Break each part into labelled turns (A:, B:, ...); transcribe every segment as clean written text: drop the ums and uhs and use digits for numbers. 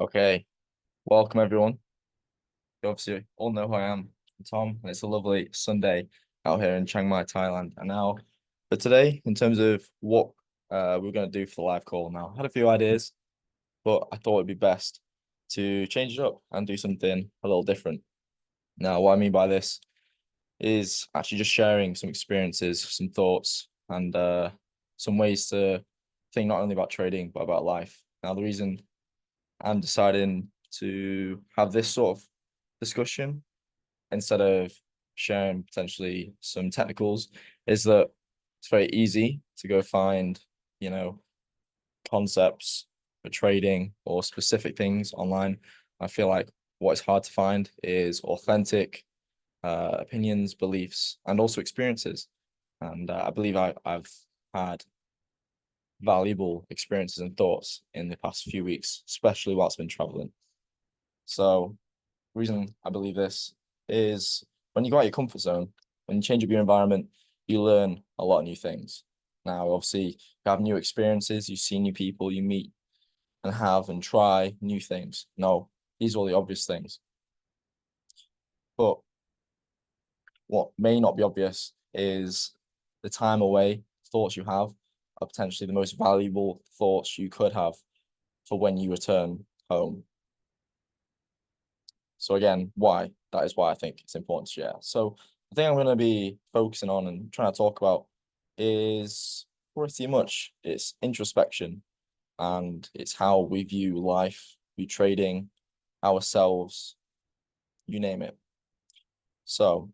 A: Okay, welcome everyone. You obviously all know who I am, I'm Tom, and it's a lovely Sunday out here in Chiang Mai, Thailand. And now, for today, in terms of what we're going to do for the live call, now I had a few ideas, but I thought it'd be best to change it up and do something a little different. Now, what I mean by this is actually just sharing some experiences, some thoughts, and some ways to think not only about trading but about life. Now, the reason I'm deciding to have this sort of discussion instead of sharing potentially some technicals is that it's very easy to go find, you know, concepts for trading or specific things online. I feel like what is hard to find is authentic opinions, beliefs, and also experiences. And I believe I've had valuable experiences and thoughts in the past few weeks, especially whilst I've been traveling. So, the reason I believe this is when you go out your comfort zone, when you change up your environment, you learn a lot of new things. Now, obviously, you have new experiences, you see new people, you meet and have and try new things. No, these are all the obvious things. But what may not be obvious is the time away, thoughts you have are potentially the most valuable thoughts you could have for when you return home. So again, why? That is why I think it's important to share. So the thing I'm going to be focusing on and trying to talk about is pretty much it's introspection and it's how we view life, view trading, ourselves, you name it. So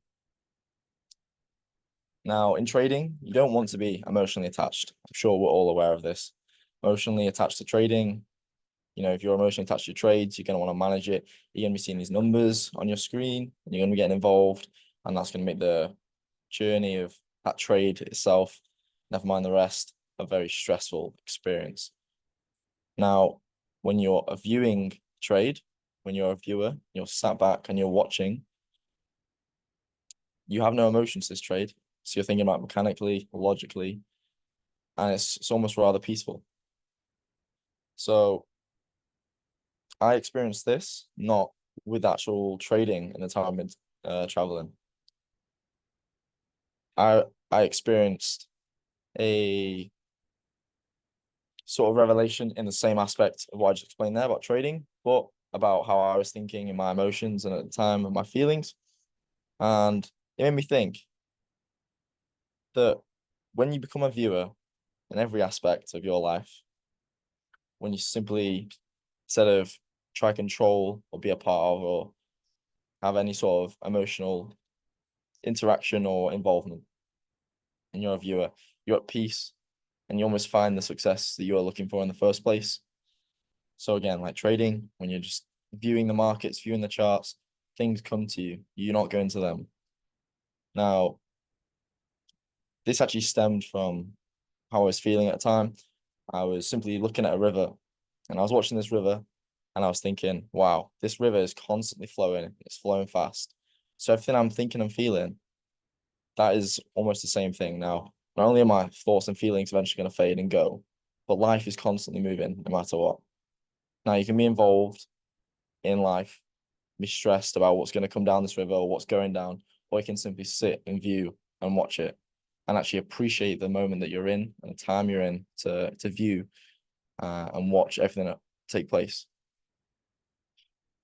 A: now in trading, you don't want to be emotionally attached. I'm sure we're all aware of this. Emotionally attached to trading, if you're emotionally attached to your trades, you're going to want to manage it. You're going to be seeing these numbers on your screen and you're going to be getting involved. And that's going to make the journey of that trade itself, never mind the rest, a very stressful experience. Now, when you're a viewing trade, when you're a viewer, you're sat back and you're watching, you have no emotions to this trade. So you're thinking about mechanically, logically, and it's almost rather peaceful. So I experienced this not with actual trading in the time traveling. I experienced a sort of revelation in the same aspect of what I just explained there about trading, but about how I was thinking and my emotions and at the time and my feelings. And it made me think that when you become a viewer in every aspect of your life, when you simply, instead of try control or be a part of or have any sort of emotional interaction or involvement, and you're a viewer, you're at peace and you almost find the success that you are looking for in the first place. So again, like trading, when you're just viewing the markets, viewing the charts, things come to you. You're not going to them. Now, this actually stemmed from how I was feeling at the time. I was simply looking at a river and I was watching this river and I was thinking, wow, this river is constantly flowing. It's flowing fast. So everything I'm thinking and feeling, that is almost the same thing now. Not only are my thoughts and feelings eventually going to fade and go, but life is constantly moving no matter what. Now you can be involved in life, be stressed about what's going to come down this river or what's going down, or you can simply sit and view and watch it and actually appreciate the moment that you're in and the time you're in to view and watch everything that take place.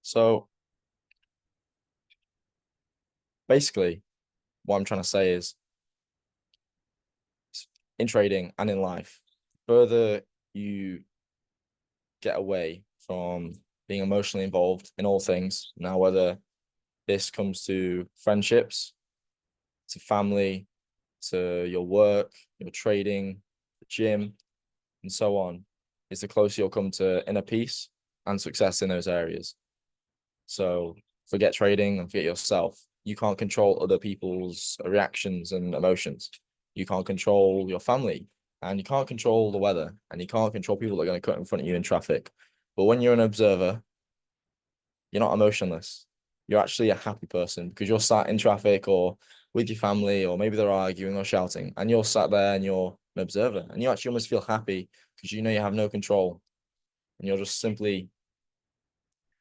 A: So basically, what I'm trying to say is in trading and in life, further you get away from being emotionally involved in all things. Now, whether this comes to friendships, to family, to your work, your trading, the gym, and so on, is the closer you'll come to inner peace and success in those areas. So forget trading and forget yourself. You can't control other people's reactions and emotions. You can't control your family and you can't control the weather and you can't control people that are going to cut in front of you in traffic. But when you're an observer, you're not emotionless. You're actually a happy person because you're sat in traffic or with your family, or maybe they're arguing or shouting, and you're sat there and you're an observer, and you actually almost feel happy because you know you have no control and you're just simply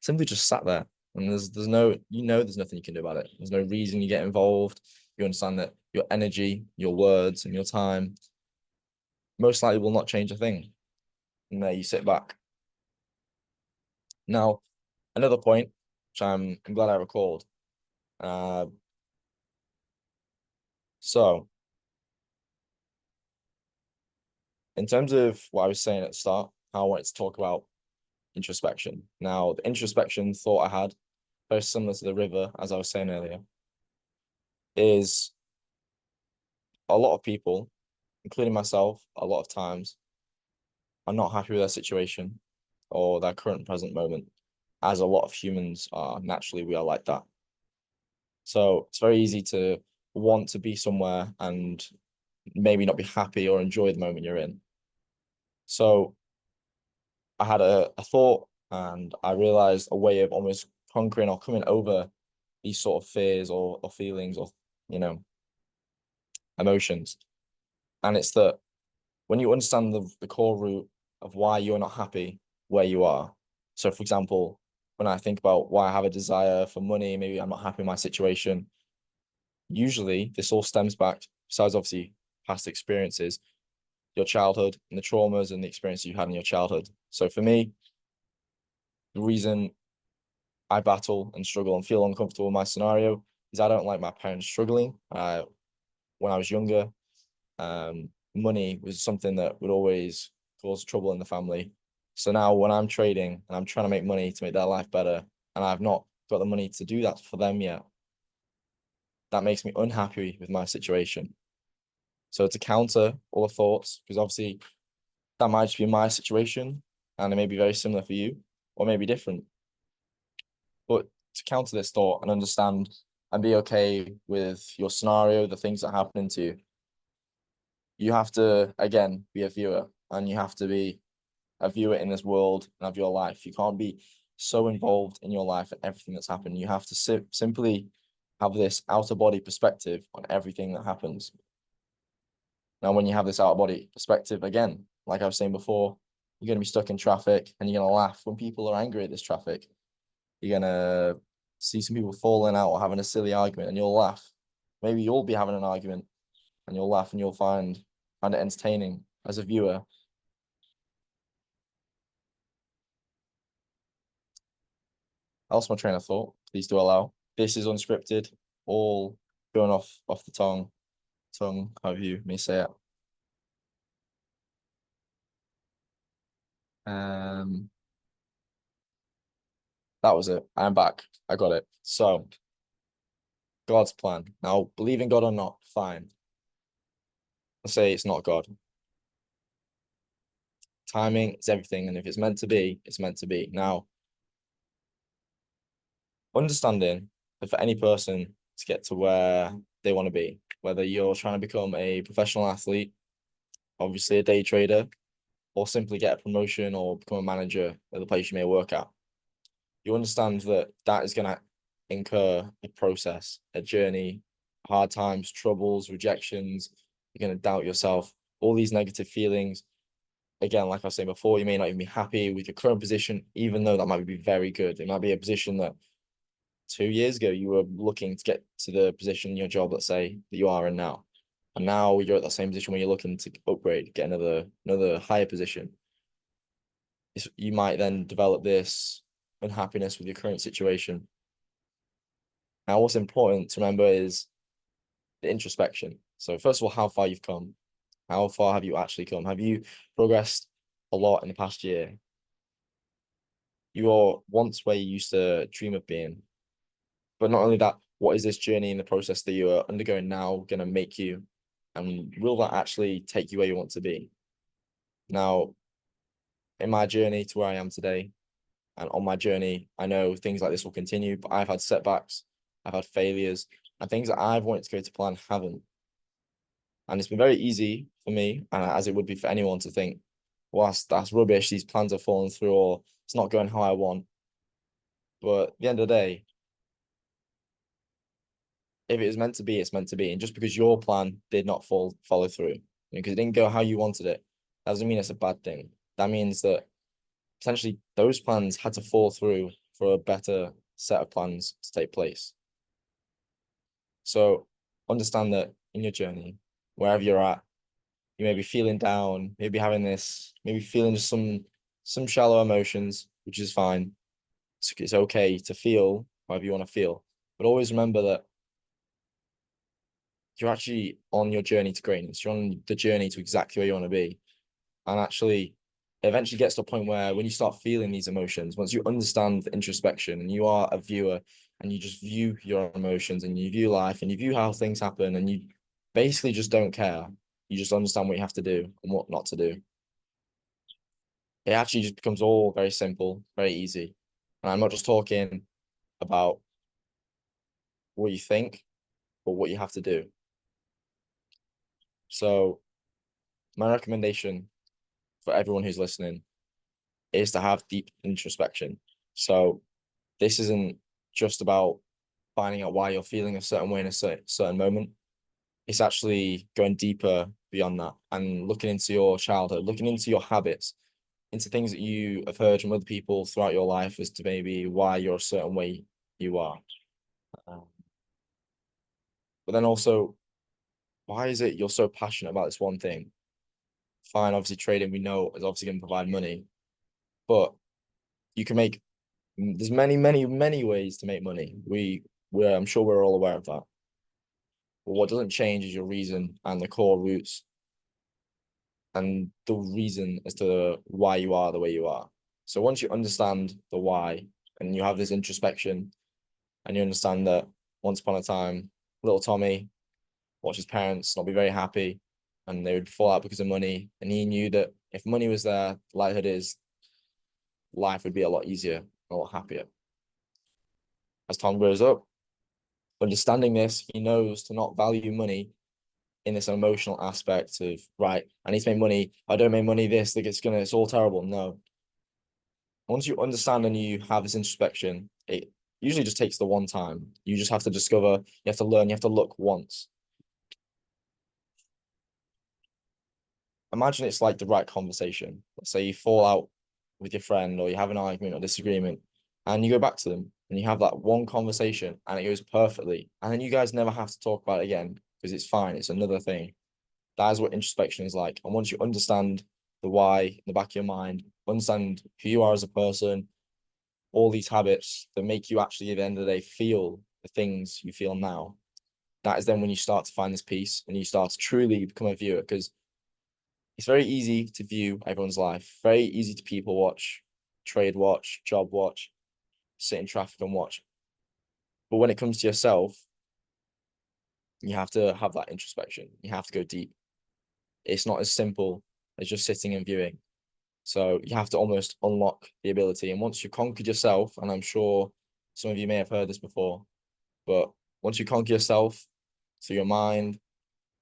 A: simply just sat there. And there's no, there's nothing you can do about it. There's no reason you get involved. You understand that your energy, your words, and your time most likely will not change a thing. And there you sit back. Now, another point, which I'm glad I recalled. Uh, so in terms of what I was saying at the start, how I wanted to talk about introspection. Now, the introspection thought I had, very similar to the river, as I was saying earlier, is a lot of people, including myself, a lot of times are not happy with their situation or their current present moment, as a lot of humans are. Naturally, we are like that. So it's very easy to want to be somewhere and maybe not be happy or enjoy the moment you're in. So I had a thought and I realized a way of almost conquering or coming over these sort of fears or feelings or, you know, emotions. And it's that when you understand the core root of why you're not happy where you are. So, for example, when I think about why I have a desire for money, maybe I'm not happy in my situation. Usually, this all stems back, besides obviously past experiences, your childhood and the traumas and the experiences you had in your childhood. So, for me, the reason I battle and struggle and feel uncomfortable in my scenario is I don't like my parents struggling. When I was younger, money was something that would always cause trouble in the family. So now when I'm trading and I'm trying to make money to make their life better, and I've not got the money to do that for them yet, that makes me unhappy with my situation. So to counter all the thoughts, because obviously that might just be my situation and it may be very similar for you or maybe different. But to counter this thought and understand and be okay with your scenario, the things that are happening to you, you have to, again, be a viewer and you have to be a viewer in this world and of your life. You can't be so involved in your life and everything that's happened. You have to simply have this outer body perspective on everything that happens. Now, when you have this outer body perspective, again, like I was saying before, you're going to be stuck in traffic and you're going to laugh when people are angry at this traffic. You're going to see some people falling out or having a silly argument and you'll laugh. Maybe you'll be having an argument and you'll laugh and you'll find it entertaining as a viewer. I lost my train of thought. Please do allow. This is unscripted, all going off the tongue, however you may say it. Um, that was it. I'm back. I got it. So, God's plan. Now, believe in God or not, fine. Let's say it's not God. Timing is everything, and if it's meant to be, it's meant to be. Now, understanding that for any person to get to where they want to be, whether you're trying to become a professional athlete, obviously a day trader, or simply get a promotion or become a manager at the place you may work at, you understand that that is going to incur a process, a journey, hard times, troubles, rejections. You're going to doubt yourself, all these negative feelings. Again, like I was saying before, you may not even be happy with your current position, even though that might be very good. It might be a position that 2 years ago you were looking to get to the position in your job, let's say, that you are in now. And now you're at that same position where you're looking to upgrade, get another higher position. You might then develop this unhappiness with your current situation. Now, what's important to remember is the introspection. So, first of all, how far you've come. How far have you actually come? Have you progressed a lot in the past year? You are once where you used to dream of being. But not only that, what is this journey in the process that you are undergoing now going to make you? And will that actually take you where you want to be? Now, in my journey to where I am today, and on my journey, I know things like this will continue, but I've had setbacks, I've had failures, and things that I've wanted to go to plan haven't. And it's been very easy for me, and as it would be for anyone, to think, well, that's rubbish, these plans are falling through, or it's not going how I want. But at the end of the day, if it is meant to be, it's meant to be. And just because your plan did not follow through, because it didn't go how you wanted it, that doesn't mean it's a bad thing. That means that potentially those plans had to fall through for a better set of plans to take place. So understand that in your journey, wherever you're at, you may be feeling down, maybe having this, maybe feeling just some shallow emotions, which is fine. It's okay to feel however you want to feel, but always remember that you're actually on your journey to greatness. You're on the journey to exactly where you want to be. And actually, it eventually gets to a point where when you start feeling these emotions, once you understand the introspection and you are a viewer and you just view your emotions and you view life and you view how things happen and you basically just don't care. You just understand what you have to do and what not to do. It actually just becomes all very simple, very easy. And I'm not just talking about what you think, but what you have to do. So my recommendation for everyone who's listening is to have deep introspection. So this isn't just about finding out why you're feeling a certain way in a certain moment. It's actually going deeper beyond that and looking into your childhood, looking into your habits, into things that you have heard from other people throughout your life as to maybe why you're a certain way you are. But then also, why is it you're so passionate about this one thing? Fine, obviously trading we know is obviously going to provide money, but you can make there's many ways to make money. I'm sure we're all aware of that. But what doesn't change is your reason and the core roots and the reason as to why you are the way you are. So once you understand the why and you have this introspection and you understand that once upon a time, little Tommy watched his parents not be very happy and they would fall out because of money. And he knew that if money was there, the likelihood is life would be a lot easier, a lot happier. As Tom grows up, understanding this, he knows to not value money in this emotional aspect of, right, I need to make money. I don't make money, this, like it's all terrible. No. Once you understand and you have this introspection, it usually just takes the one time. You just have to discover, you have to learn, you have to look once. Imagine it's like the right conversation. Let's say you fall out with your friend or you have an argument or disagreement and you go back to them and you have that one conversation and it goes perfectly. And then you guys never have to talk about it again because it's fine. It's another thing. That is what introspection is like. And once you understand the why in the back of your mind, understand who you are as a person, all these habits that make you actually at the end of the day feel the things you feel now, that is then when you start to find this peace and you start to truly become a viewer because it's very easy to view everyone's life, very easy to people watch, trade watch, job watch, sit in traffic and watch. But when it comes to yourself, you have to have that introspection. You have to go deep. It's not as simple as just sitting and viewing. So you have to almost unlock the ability. And once you've conquered yourself, and I'm sure some of you may have heard this before, but once you conquer yourself through your mind,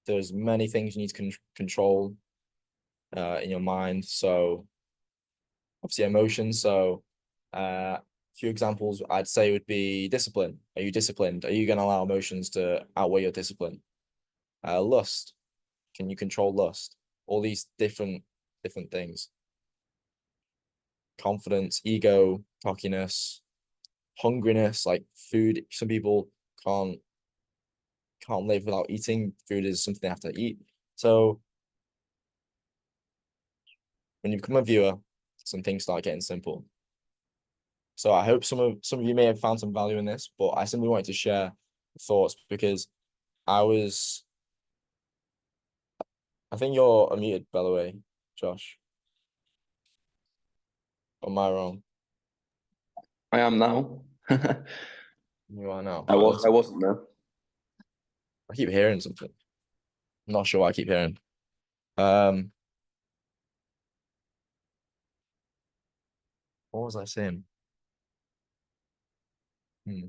A: there's many things you need to control in your mind. So obviously emotions. So a few examples I'd say would be discipline. Are you disciplined? Are you going to allow emotions to outweigh your discipline? Lust. Can you control lust? All these different things. Confidence, ego, cockiness, hungriness, like food. Some people can't live without eating. Food is something they have to eat. So when you become a viewer, some things start getting simple. So I hope some of you may have found some value in this, but I simply wanted to share thoughts because I think you're unmuted, by the way, Josh. Or am I wrong?
B: I am now.
A: You are now.
B: I wasn't there.
A: I keep hearing something. I'm not sure what I keep hearing. Um, what was I saying? Hmm.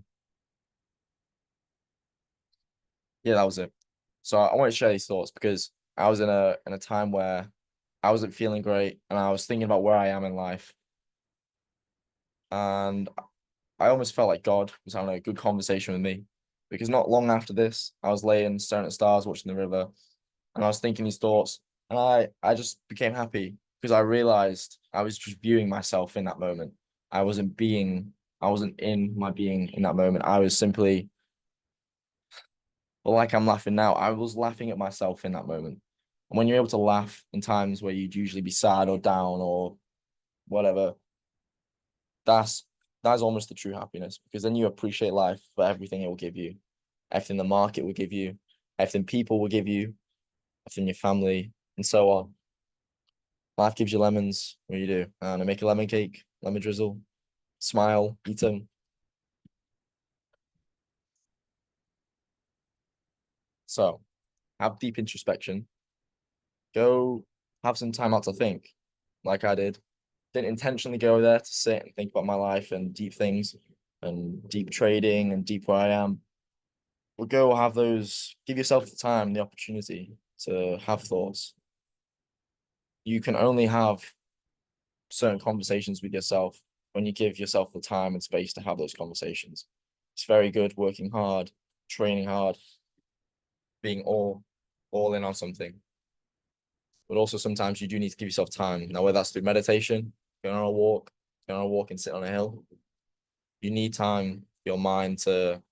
A: Yeah, that was it. So I want to share these thoughts because I was in a time where I wasn't feeling great and I was thinking about where I am in life. And I almost felt like God was having a good conversation with me because not long after this, I was laying staring at stars, watching the river, and I was thinking these thoughts, and I just became happy because I realized I was just viewing myself in that moment. I wasn't being I wasn't in my being in that moment. I was simply, well, like I'm laughing now. I was laughing at myself in that moment. And when you're able to laugh in times where you'd usually be sad or down or whatever, that's that's almost the true happiness, because then you appreciate life for everything it will give you, everything the market will give you, everything people will give you, everything your family, and so on. Life gives you lemons. What do you do? And I make a lemon cake, lemon drizzle, smile, eat them. So have deep introspection. Go have some time out to think, like I did. Didn't intentionally go there to sit and think about my life and deep things and deep trading and deep where I am. But go have those, give yourself the time, the opportunity to have thoughts. You can only have certain conversations with yourself when you give yourself the time and space to have those conversations. It's very good working hard, training hard, being all in on something. But also sometimes you do need to give yourself time. Now, whether that's through meditation, going on a walk and sit on a hill, you need time for your mind to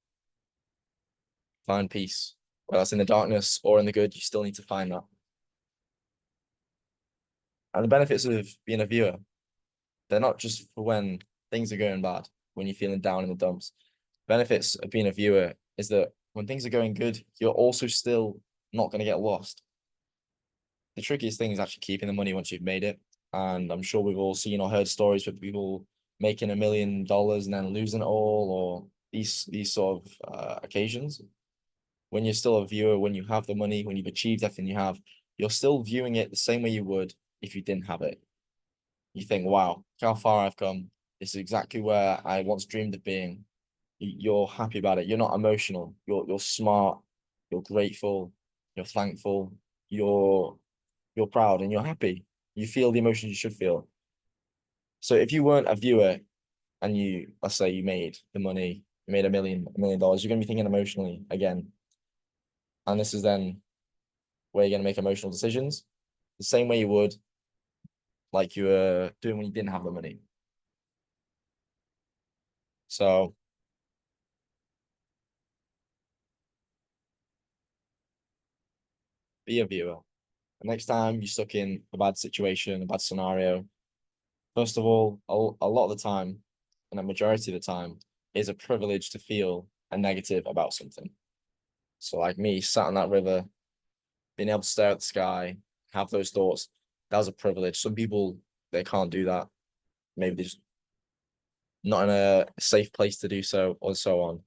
A: find peace. Whether that's in the darkness or in the good, you still need to find that. And the benefits of being a viewer, they're not just for when things are going bad, when you're feeling down in the dumps. Benefits of being a viewer is that when things are going good, you're also still not going to get lost. The trickiest thing is actually keeping the money once you've made it. And I'm sure we've all seen or heard stories of people making $1 million and then losing it all, or these sort of occasions. When you're still a viewer, when you have the money, when you've achieved everything you have, you're still viewing it the same way you would if you didn't have it. You think, wow, look how far I've come. This is exactly where I once dreamed of being. You're happy about it. You're not emotional. You're smart. You're grateful. You're thankful. You're proud and you're happy. You feel the emotions you should feel. So if you weren't a viewer and you, let's say you made the money, you made $1 million, you're gonna be thinking emotionally again. And this is then where you're gonna make emotional decisions the same way you would like you were doing when you didn't have the money. So be a viewer. The next time you're stuck in a bad situation, a bad scenario, first of all, a lot of the time, and a majority of the time, is a privilege to feel a negative about something. So like me, sat on that river, being able to stare at the sky, have those thoughts, that was a privilege. Some people, they can't do that. Maybe they're just not in a safe place to do so, or so on.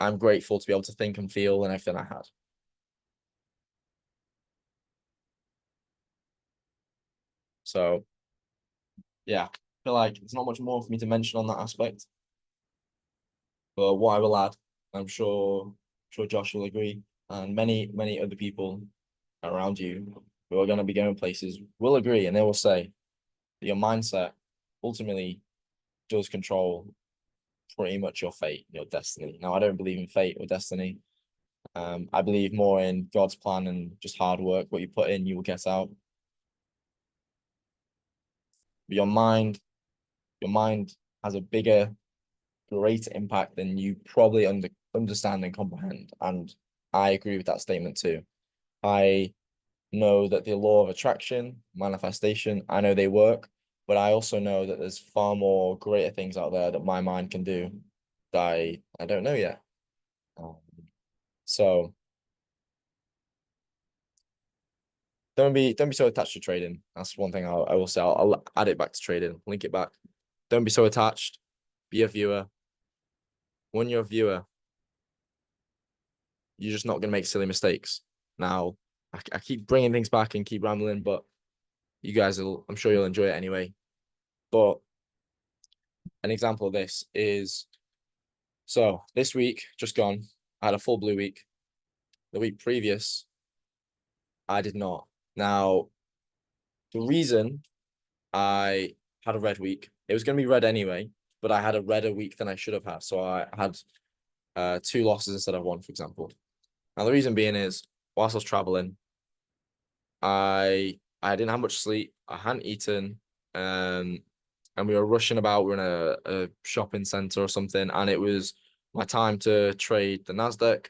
A: I'm grateful to be able to think and feel and everything I had. So yeah, I feel like there's not much more for me to mention on that aspect. But what I will add, I'm sure Josh will agree, and many other people around you who are going to be going places will agree, and they will say that your mindset ultimately does control pretty much your fate, your destiny. Now, I don't believe in fate or destiny. I believe more in God's plan and just hard work. What you put in, you will get out. But your mind has a bigger, greater impact than you probably understand and comprehend. And I agree with that statement too. I know that the law of attraction, manifestation, I know they work, but I also know that there's far more greater things out there that my mind can do that I don't know yet. Um, so don't be so attached to trading. That's one thing I will say. I'll add it back to trading, link it back. Don't be so attached. Be a viewer. When you're a viewer, you're just not going to make silly mistakes. Now, I keep bringing things back and keep rambling, but you guys will, I'm sure you'll enjoy it anyway. But an example of this is, so this week, just gone, I had a full blue week. The week previous, I did not. Now, the reason I had a red week, it was going to be red anyway, but I had a redder week than I should have had. So I had two losses instead of one, for example. Now, the reason being is, whilst I was traveling, I didn't have much sleep. I hadn't eaten. and we were rushing about. We were in a shopping center or something, and it was my time to trade the Nasdaq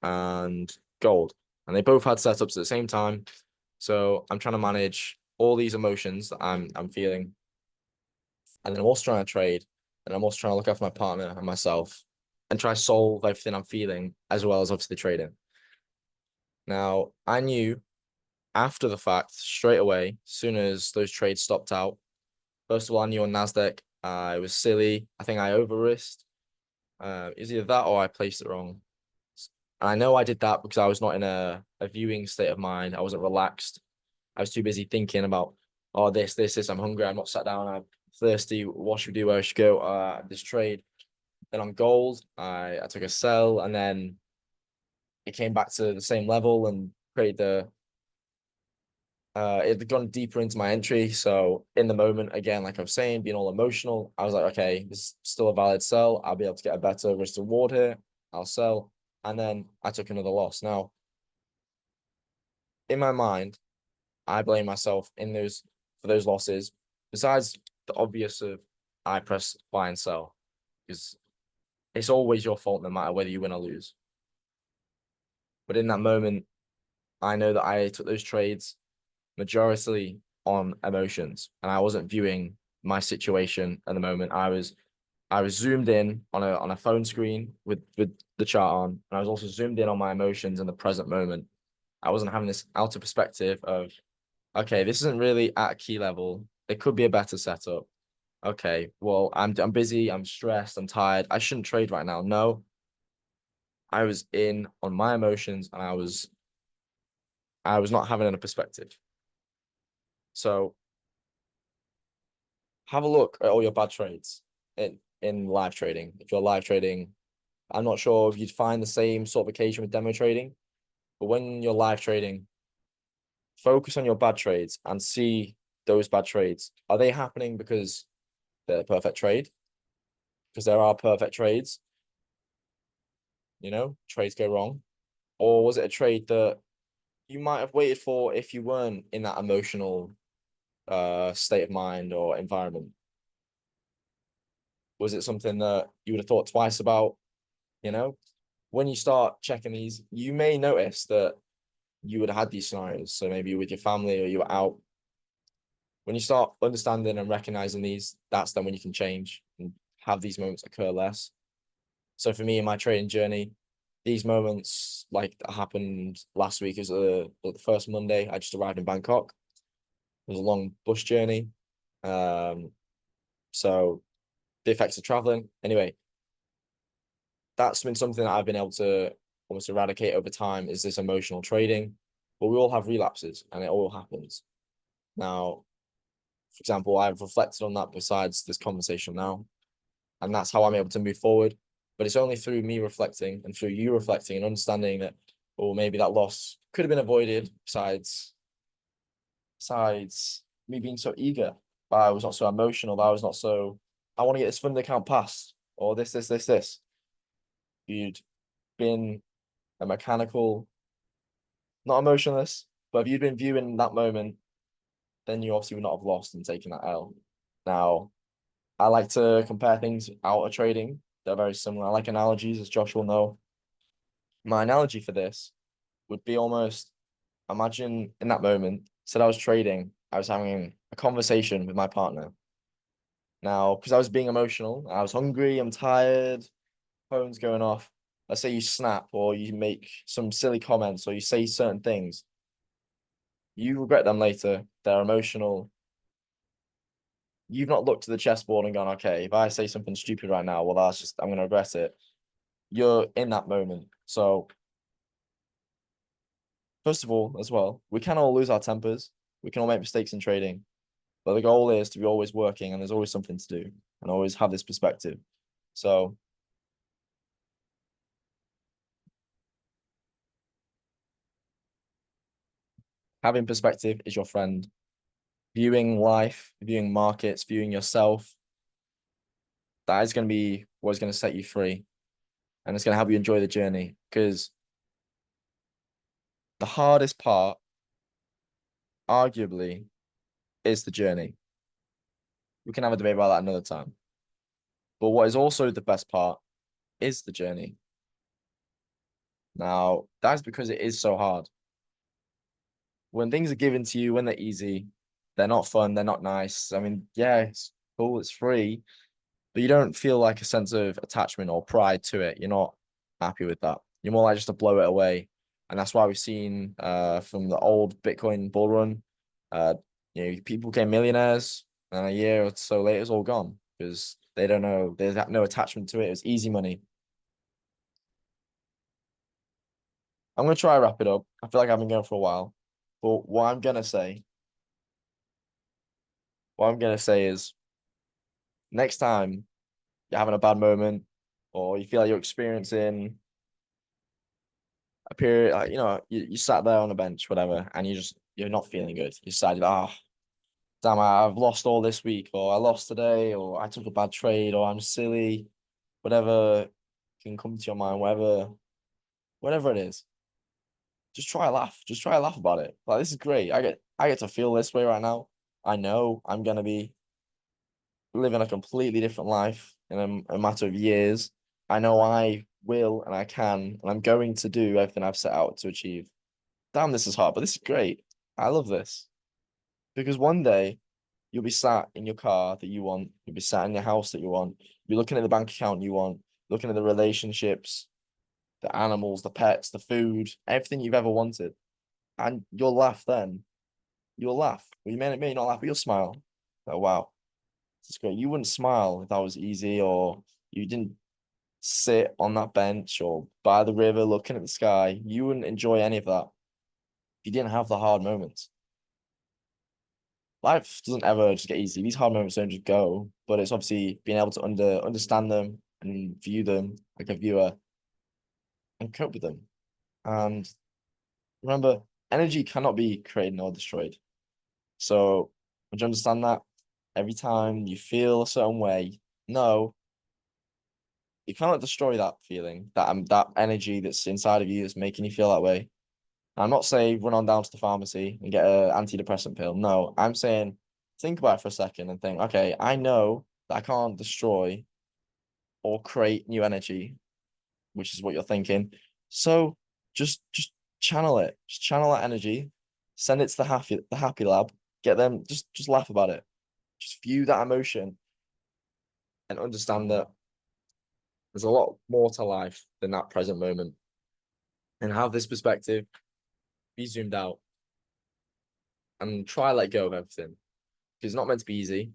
A: and gold, and they both had setups at the same time. So I'm trying to manage all these emotions that I'm feeling, and then I'm also trying to trade, and I'm also trying to look after my partner and myself, and try to solve everything I'm feeling as well as obviously trading. Now I knew after the fact straight away, as soon as those trades stopped out. First of all, I knew on Nasdaq, it was silly. I think I over risked. It was either that or I placed it wrong. And I know I did that because I was not in a viewing state of mind. I wasn't relaxed. I was too busy thinking about, oh, this. I'm hungry. I'm not sat down. I'm thirsty. What should we do? Where should we go? This trade. Then on gold, I took a sell, and then it came back to the same level and created the it had gone deeper into my entry. So in the moment, again, like I was saying, being all emotional, I was like, okay, this is still a valid sell. I'll be able to get a better risk to reward here. I'll sell. And then I took another loss. Now, in my mind, I blame myself in those for those losses. Besides the obvious of I press buy and sell, because it's always your fault no matter whether you win or lose. But in that moment, I know that I took those trades majority on emotions, and I wasn't viewing my situation at the moment. I was zoomed in on a phone screen with the chart on, and I was also zoomed in on my emotions in the present moment. I wasn't having this outer perspective of, okay, this isn't really at a key level. It could be a better setup. Okay, well, I'm busy, I'm stressed, I'm tired. I shouldn't trade right now. No, I was in on my emotions, and I was not having a perspective. So have a look at all your bad trades in live trading. If you're live trading, I'm not sure if you'd find the same sort of occasion with demo trading, but when you're live trading, focus on your bad trades and see those bad trades. Are they happening because they're a perfect trade? Because there are perfect trades, trades go wrong. Or was it a trade that you might have waited for if you weren't in that emotional state of mind or environment? Was it something that you would have thought twice about? You know, when you start checking these, you may notice that you would have had these scenarios. So maybe with your family or you were out. When you start understanding and recognizing these, that's then when you can change and have these moments occur less. So for me in my trading journey, these moments like that happened last week is the first Monday. I just arrived in Bangkok. It was a long bus journey. So the effects of traveling. Anyway, that's been something that I've been able to almost eradicate over time is this emotional trading. But we all have relapses and it all happens. Now, for example, I've reflected on that besides this conversation now, and that's how I'm able to move forward. But it's only through me reflecting and through you reflecting and understanding that, or maybe that loss could have been avoided besides me being so eager, but I was not so emotional, that I was not so, I want to get this fund account passed, or this. You'd been a mechanical, not emotionless, but if you'd been viewing that moment, then you obviously would not have lost and taken that L. Now, I like to compare things out of trading. They're very similar. I like analogies, as Josh will know. My analogy for this would be almost imagine in that moment, said I was trading, I was having a conversation with my partner. Now, because I was being emotional, I was hungry, I'm tired, phone's going off. Let's say you snap or you make some silly comments or you say certain things. You regret them later. They're emotional. You've not looked at the chessboard and gone, okay, if I say something stupid right now, well, I'm going to regret it. You're in that moment. So, first of all, as well, we can all lose our tempers. We can all make mistakes in trading. But the goal is to be always working and there's always something to do and always have this perspective. So, having perspective is your friend. Viewing life, viewing markets, viewing yourself, that is going to be what's going to set you free. And it's going to help you enjoy the journey because the hardest part, arguably, is the journey. We can have a debate about that another time. But what is also the best part is the journey. Now, that's because it is so hard. When things are given to you, when they're easy, they're not fun, they're not nice. I mean, yeah, it's cool, it's free, but you don't feel like a sense of attachment or pride to it. You're not happy with that. You're more like just to blow it away. And that's why we've seen from the old Bitcoin bull run, uh, people became millionaires, and a year or so later it's all gone because they don't know, there's no attachment to it. It was easy money. I'm gonna try to wrap it up. I feel like I've been going for a while. But what I'm gonna say is next time you're having a bad moment or you feel like you're experiencing a period, like, you sat there on a bench, whatever, and you're not feeling good. You decided, damn, I've lost all this week, or I lost today, or I took a bad trade, or I'm silly, whatever can come to your mind, whatever it is. Just try a laugh. Just try a laugh about it. Like, this is great. I get to feel this way right now. I know I'm gonna be living a completely different life in a matter of years. I know I will and I can, and I'm going to do everything I've set out to achieve. Damn, this is hard, but this is great. I love this because one day you'll be sat in your car that you want, you'll be sat in your house that you want, you'll be looking at the bank account you want, looking at the relationships, the animals, the pets, the food, everything you've ever wanted. And you'll laugh then. You'll laugh. Well, you may not laugh, but you'll smile. Oh, wow. It's great. You wouldn't smile if that was easy, or you didn't sit on that bench or by the river looking at the sky. You wouldn't enjoy any of that if you didn't have the hard moments. Life doesn't ever just get easy. These hard moments don't just go, but it's obviously being able to understand them and view them like a viewer and cope with them. And remember, energy cannot be created nor destroyed. So once you understand that, every time you feel a certain way, no, you cannot destroy that feeling, that energy that's inside of you that's making you feel that way. I'm not saying run on down to the pharmacy and get an antidepressant pill. No, I'm saying think about it for a second and think, okay, I know that I can't destroy or create new energy, which is what you're thinking. So just channel it. Just channel that energy, send it to the happy lab, get them just laugh about it. Just view that emotion and understand that there's a lot more to life than that present moment. And have this perspective, be zoomed out, and try let go of everything. Because it's not meant to be easy.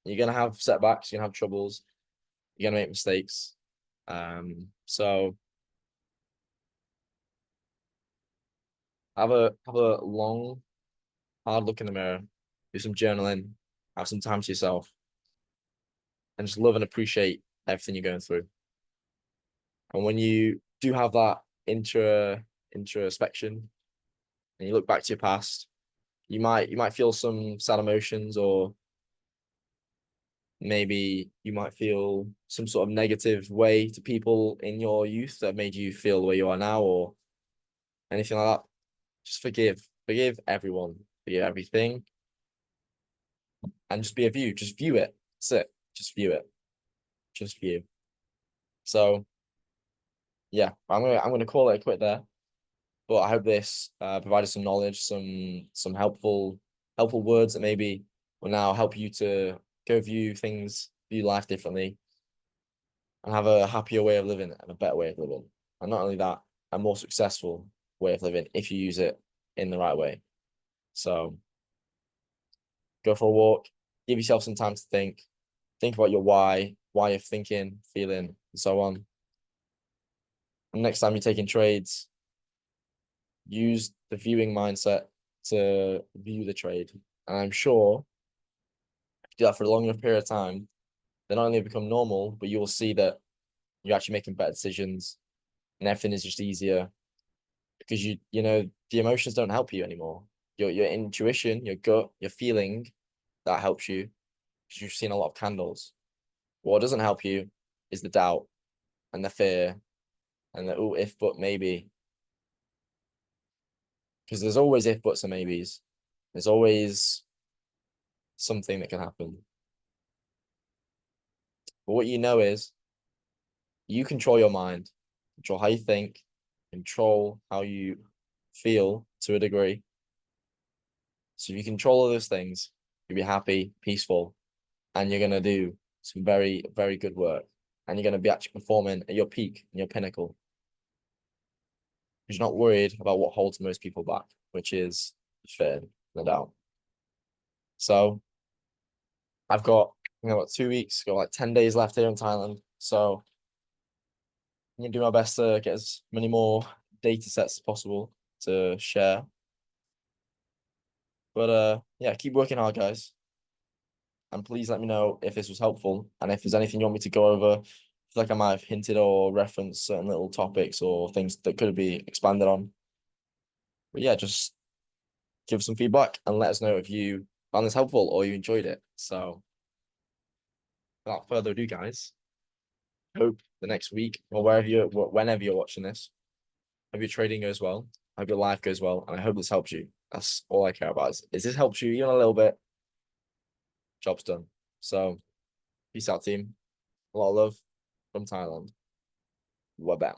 A: You're gonna have setbacks, you're gonna have troubles, you're gonna make mistakes. So have a long, hard look in the mirror, do some journaling, have some time to yourself, and just love and appreciate everything you're going through. And when you do have that introspection and you look back to your past, you might feel some sad emotions, or maybe you might feel some sort of negative way to people in your youth that made you feel the way you are now, or anything like that. Just forgive everyone, forgive everything, and just be a view. Just view it. That's it. Just view it. Just view. So yeah, I'm gonna call it a quit there. But I hope this provided some knowledge, some helpful words that maybe will now help you to go view life differently, and have a happier way of living and a better way of living. And not only that, a more successful way of living if you use it in the right way. So go for a walk, give yourself some time to think about your why you're thinking, feeling, and so on. And next time you're taking trades, use the viewing mindset to view the trade. And I'm sure if you do that for a long enough period of time, then not only become normal, but you will see that you're actually making better decisions and everything is just easier because you know the emotions don't help you anymore. Your intuition, your gut, your feeling, that helps you because you've seen a lot of candles. What doesn't help you is the doubt and the fear and the oh, if, but, maybe. Because there's always if, buts, and maybes. There's always something that can happen. But what you know is you control your mind, control how you think, control how you feel to a degree. So if you control all those things, you'll be happy, peaceful, and you're gonna do some very, very good work. And you're gonna be actually performing at your peak and your pinnacle. You're not worried about what holds most people back, which is fear, no doubt. So I've got 2 weeks, got like 10 days left here in Thailand. So I'm gonna do my best to get as many more data sets as possible to share. But yeah, keep working hard, guys. And please let me know if this was helpful and if there's anything you want me to go over. I feel like I might have hinted or referenced certain little topics or things that could be expanded on. But yeah, just give some feedback and let us know if you found this helpful or you enjoyed it. So without further ado, guys, hope the next week or whenever you're watching this, hope your trading goes well. I hope your life goes well, and I hope this helps you. That's all I care about. Is this helps you even a little bit? Job's done. So peace out, team. A lot of love from Thailand. We're back.